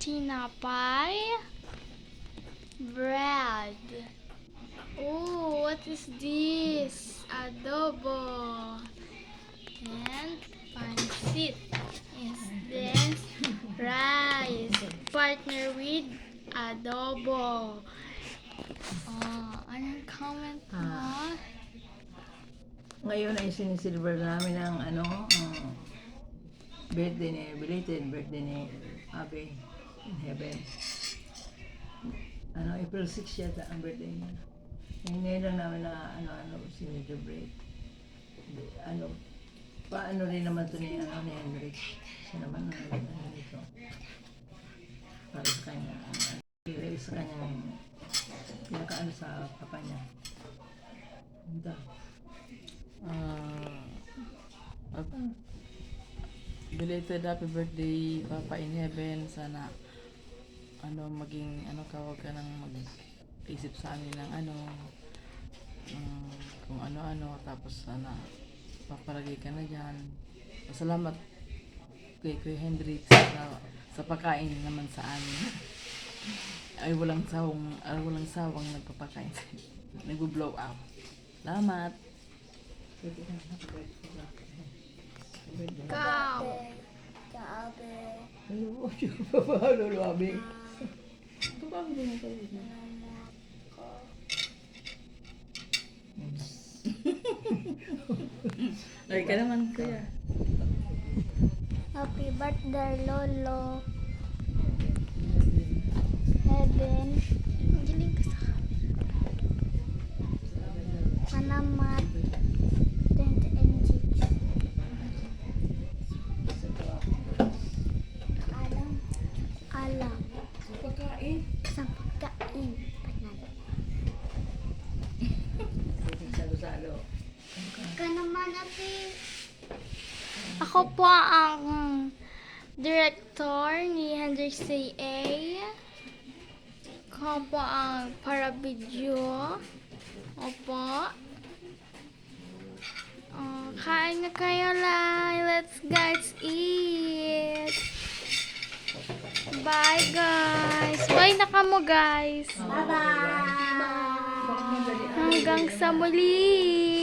tinapay, bread. Oh, what is this? Adobo. And pancit. Is this rice? Partner with adobo. Anong comment mo? Ngayon ay sinisilver namin ang birthday ni, belated birthday ni Abe in heaven. April 6 yata ang birthday niya. Ngayon lang namin na sinelebrate. Paano rin naman ito ni Henrik. Siya naman dito. Para sa kanya, sa kanyang pinakaano sa papa niya. Belated happy birthday, Papa in Heaven. Sana maging kawag ka nang mag-isip sa amin ng kung ano, tapos sana papalagay ka na dyan. Salamat kay Kuya Hendrik sa pagkain naman sa amin. ay walang sawang nagpapakain. Nagbo-blow up. Salamat. Ikaw. Ano siya papahalo Abe? Ay ka naman, Kuya. Happy birthday, Lolo. Heaven. Ang galing ka sa Manamat. Tente and chicks. Alam. Pagkain. Sa pagkain. Salo-salo. Ka naman, ate. Ako po ang director ni Hendrik C.A. Ako po ang para-video. Opo. Kain na kayo lang. Let's guys eat. Bye guys. Bye na kamo guys. Bye-bye. Hanggang sa muli.